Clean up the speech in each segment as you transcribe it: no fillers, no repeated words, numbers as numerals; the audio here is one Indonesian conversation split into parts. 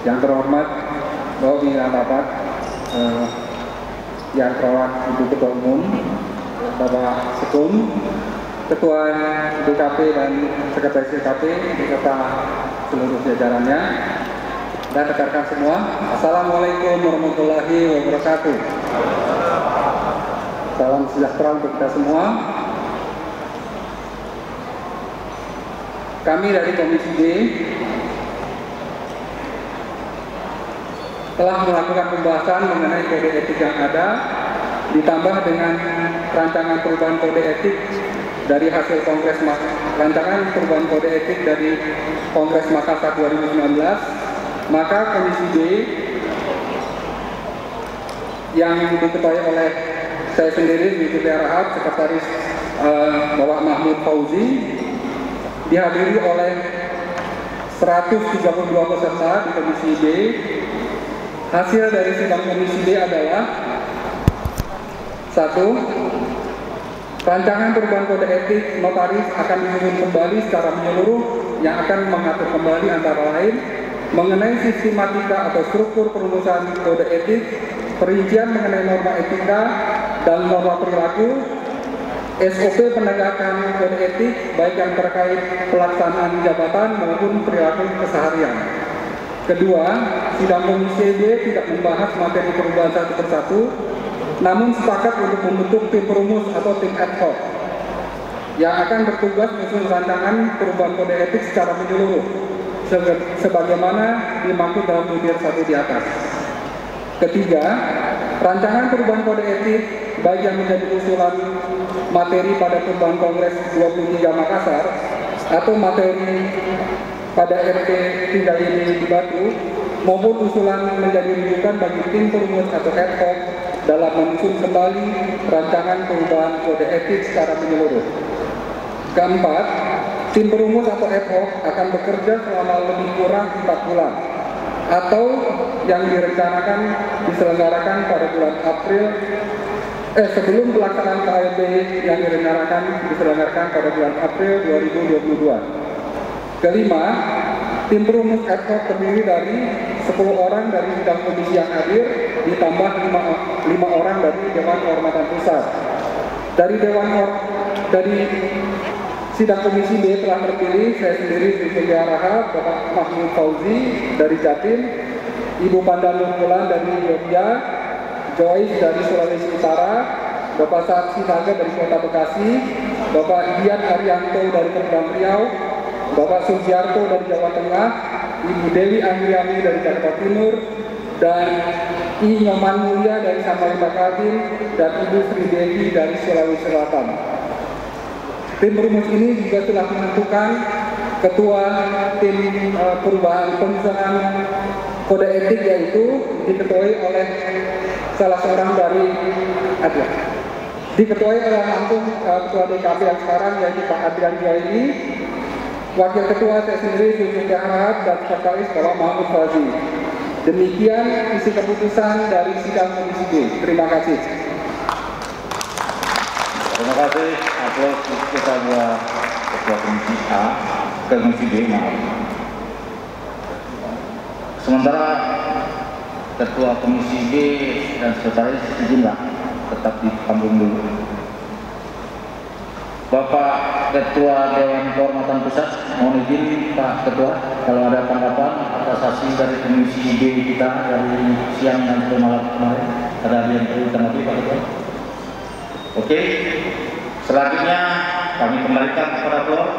Yang terhormat Bapak Pimpinan Rapat, yang terhormat Ibu Ketua Umum, Bapak Sekun, Ketua DKP dan Sekretaris DKP, beserta seluruh jajarannya, dan rekan-rekan semua. Assalamualaikum warahmatullahi wabarakatuh. Salam sejahtera untuk kita semua. Kami dari Komisi D telah melakukan pembahasan mengenai kode etik yang ada, ditambah dengan rancangan perubahan kode etik dari hasil Kongres rancangan perubahan kode etik dari Kongres Makassar 2019. Maka Komisi D yang diketuai oleh saya sendiri, Zulkifli Arahab, Sekretaris Bapak Mahmud Fauzi, dihadiri oleh 132 peserta di Komisi D. Hasil dari sidang Komisi D adalah 1. Rancangan perubahan kode etik notaris akan disusun kembali secara menyeluruh yang akan mengatur kembali antara lain mengenai sistematika atau struktur perumusan kode etik, perincian mengenai norma etika dan norma perilaku, SOP penegakan kode etik baik yang terkait pelaksanaan jabatan maupun perilaku keseharian. Kedua, sidang Komisi D tidak membahas materi perubahan satu persatu, namun sepakat untuk membentuk tim perumus atau tim ad hoc yang akan bertugas menyusun rancangan perubahan kode etik secara menyeluruh, sebagaimana dimaksud dalam butir 1 di atas. Ketiga, rancangan perubahan kode etik baik yang menjadi usulan materi pada perubahan Kongres 23 Makassar atau materi pada RT 3 ini di Batu, maupun usulan menjadi rujukan bagi tim perumus atau ad hoc dalam menyusun kembali rancangan perubahan kode etik secara menyeluruh. Keempat, tim perumus atau ad hoc akan bekerja selama lebih kurang 4 bulan atau yang direncanakan diselenggarakan pada bulan April sebelum pelaksanaan KLB yang direncanakan diselenggarakan pada bulan April 2022. Kelima, tim perumus ad hoc terdiri dari 10 orang dari sidang komisi yang hadir, ditambah 5 orang dari Dewan Kehormatan Pusat. Dari sidang komisi B telah terpilih saya sendiri, Zulkifli Arahab, Bapak Mahmud Fauzi dari Jatim, Ibu Pandan Nurbulan dari Yogyakarta, Joyce dari Sulawesi Utara, Bapak Saksi Naga dari Kota Bekasi, Bapak Dian Arianto dari Kepulauan Riau, Bapak Sugiarto dari Jawa Tengah, Ibu Dewi Andriani dari Jakarta Timur, dan I Nyoman Mulia dari Samarinda Kaltim, dan Ibu Sri Devi dari Sulawesi Selatan. Tim perumus ini juga telah menentukan ketua tim perubahan penyusunan kode etik, yaitu diketuai oleh salah seorang dari diketuai oleh langsung ketua DKP yang sekarang, yaitu Pak Adrian Juwaini. Wakil Ketua saya sendiri, Zulkifli Arahab, dan Sekretaris Bapak Mahmud Fauzi. Demikian isi keputusan dari sidang Komisi D. Terima kasih. Terima kasih. Aplaus kita buat Ketua Komisi A, Komisi D, maaf. Sementara Ketua Komisi D dan Sekretaris sejumlah tetap di panggung dulu. Bapak Ketua Dewan Kehormatan Pusat, mohon izin Pak Ketua, kalau ada tanggapan atas hasil dari Komisi B kita dari siang dan malam kemarin, ada yang perlu ditanggapi Pak Ketua? Oke, selanjutnya kami kembalikan kepada floor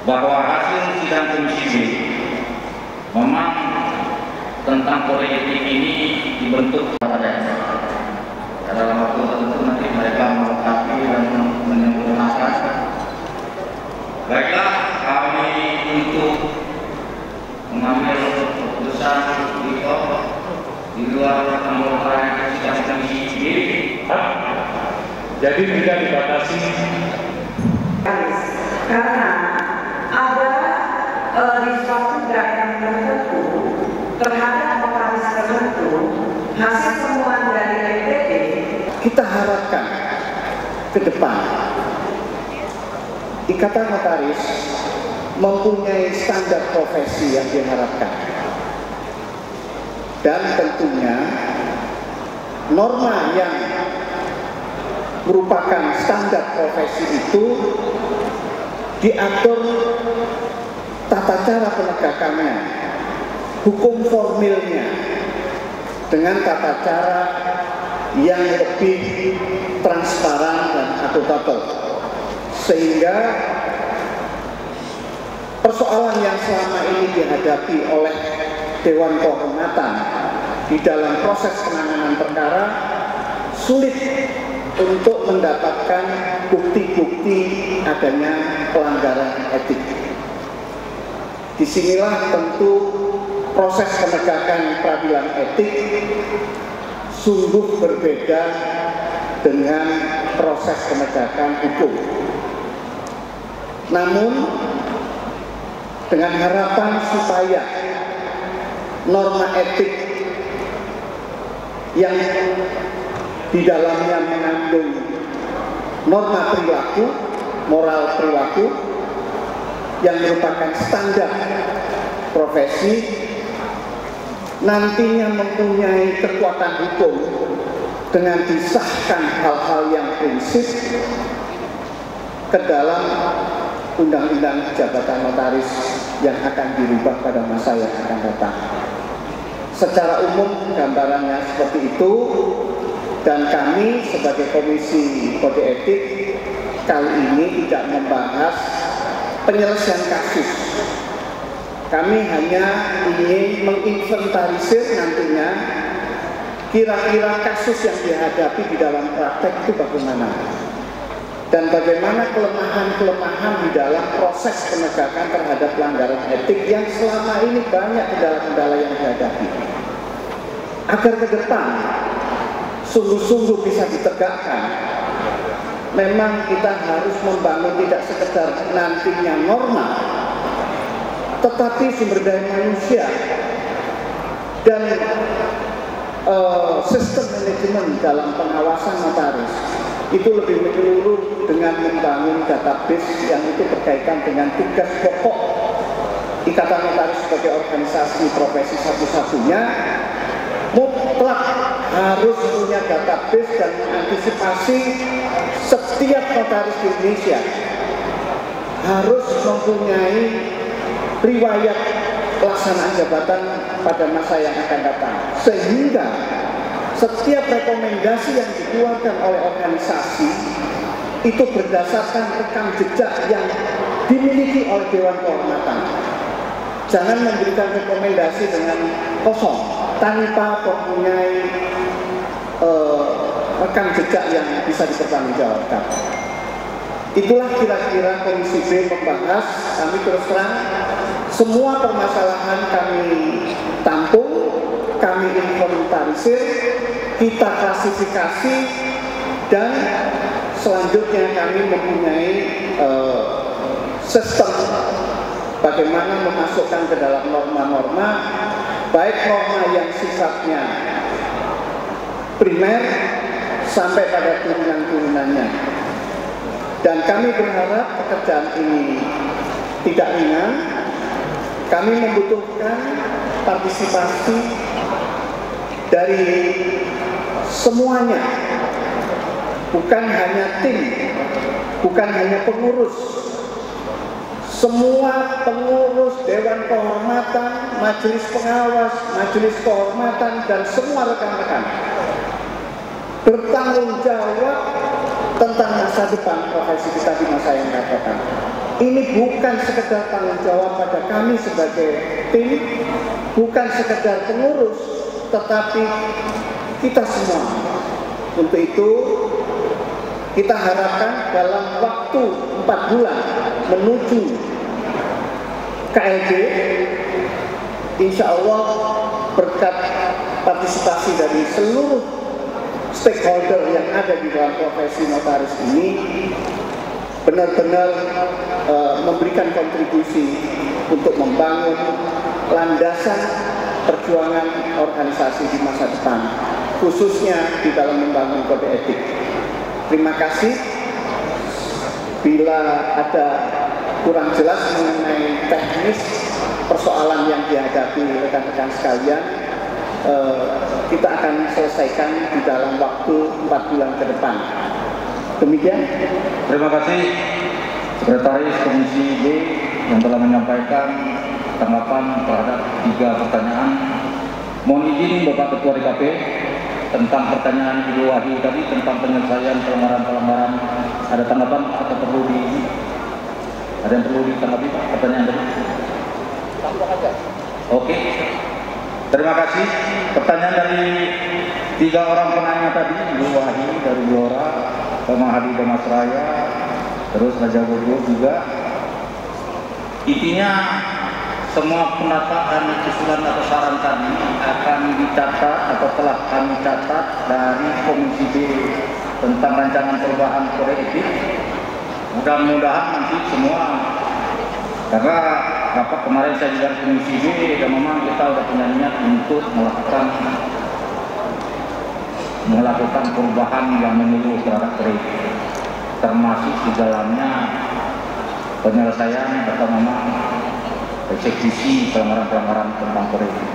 bahwa hasil sidang Komisi B memang tentang kode etik ini dibentuk dalam waktu tertentu, nanti mereka melengkapi dan menyempurnakan. Baiklah, kami untuk mengambil keputusan di luar anggota sidang Komisi B. Jadi tidak dibatasi karena ada di suatu daerah tertentu terhadap notaris tertentu hasil temuan dari LPD. Kita harapkan ke depan Ikatan Notaris mempunyai standar profesi yang diharapkan. Dan tentunya norma yang merupakan standar profesi itu diatur tata cara penegakannya, hukum formilnya, dengan tata cara yang lebih transparan dan akuntabel, sehingga persoalan yang selama ini dihadapi oleh Dewan Kehormatan di dalam proses penanganan perkara sulit untuk mendapatkan bukti-bukti adanya pelanggaran etik. Disinilah tentu proses penegakan peradilan etik sungguh berbeda dengan proses penegakan hukum. Namun, dengan harapan supaya norma etik yang di dalamnya mengandung norma perilaku, moral perilaku, yang merupakan standar profesi, nantinya mempunyai kekuatan hukum dengan disahkan hal-hal yang prinsip ke dalam Undang-Undang Jabatan Notaris yang akan dirubah pada masa yang akan datang. Secara umum gambarannya seperti itu, dan kami sebagai Komisi Kode Etik kali ini tidak membahas penyelesaian kasus. Kami hanya ingin menginventarisir nantinya kira-kira kasus yang dihadapi di dalam praktek itu bagaimana, dan bagaimana kelemahan-kelemahan di dalam proses penegakan terhadap pelanggaran etik yang selama ini banyak kendala-kendala yang dihadapi, agar ke depan sungguh-sungguh bisa ditegakkan. Memang kita harus membangun tidak sekedar nantinya norma, tetapi sumber daya manusia dan sistem manajemen dalam pengawasan notaris itu lebih menyeluruh dengan membangun database yang itu berkaitan dengan tugas pokok Ikatan Notaris sebagai organisasi profesi satu-satunya, mutlak harus punya database dan mengantisipasi setiap notaris di Indonesia harus mempunyai riwayat pelaksanaan jabatan pada masa yang akan datang, sehingga setiap rekomendasi yang dikeluarkan oleh organisasi itu berdasarkan rekam jejak yang dimiliki oleh Dewan Kehormatan. Jangan memberikan rekomendasi dengan kosong tanpa mempunyai rekam jejak yang bisa dipertanggungjawabkan. Itulah kira-kira Komisi B membahas. Kami terus terang semua permasalahan kami tampung, kami inventarisir, kita klasifikasi, dan selanjutnya kami mempunyai sistem bagaimana memasukkan ke dalam norma-norma, baik norma yang sifatnya primer sampai pada turunan-turunannya. Dan kami berharap pekerjaan ini tidak ringan. Kami membutuhkan partisipasi dari semuanya, bukan hanya tim, bukan hanya pengurus. Semua pengurus Dewan Kehormatan, Majelis Pengawas, Majelis Kehormatan, dan semua rekan-rekan bertanggung jawab tentang masa depan profesi kita di masa yang akan datang. Ini bukan sekedar tanggung jawab pada kami sebagai tim, bukan sekedar pengurus, tetapi kita semua. Untuk itu, kita harapkan dalam waktu 4 bulan menuju KLB, insya Allah berkat partisipasi dari seluruh stakeholder yang ada di dalam profesi notaris ini, benar-benar memberikan kontribusi untuk membangun landasan perjuangan organisasi di masa depan, khususnya di dalam membangun kode etik. Terima kasih. Bila ada kurang jelas mengenai teknis persoalan yang dihadapi rekan-rekan sekalian, kita akan selesaikan di dalam waktu 4 bulan ke depan. Demikian. Terima kasih Sekretaris Komisi B yang telah menyampaikan tanggapan terhadap 3 pertanyaan. Mohon izin Bapak Ketua DKP tentang pertanyaan Ibu Wahyu tadi tentang penyelesaian pelanggaran-pelanggaran, ada tanggapan atau ada yang perlu ditanggapi Pak pertanyaan tadi? Oke. Terima kasih. Pertanyaan dari 3 orang penanya tadi, Ibu Wahyu dari Blora, Pak Mahadi Damasraya, terus Raja Bogor juga. Intinya semua penataan usulan atau saran tadi akan dicatat atau telah kami catat dari Komisi B tentang rancangan perubahan kode etik. Mudah-mudahan nanti semua, karena rapat kemarin saya juga Komisi B dan memang kita sudah punya niat untuk melakukan perubahan yang menyeluruh terhadap kode etik, termasuk di dalamnya penyelesaian atau memang eksekusi pelanggaran-pelanggaran tentang kode etik.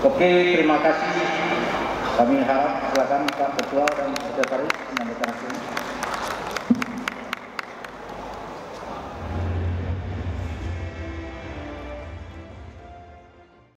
Oke, terima kasih. Kami harap silakan Pak Ketua dan Sekretaris menyampaikan hasilnya.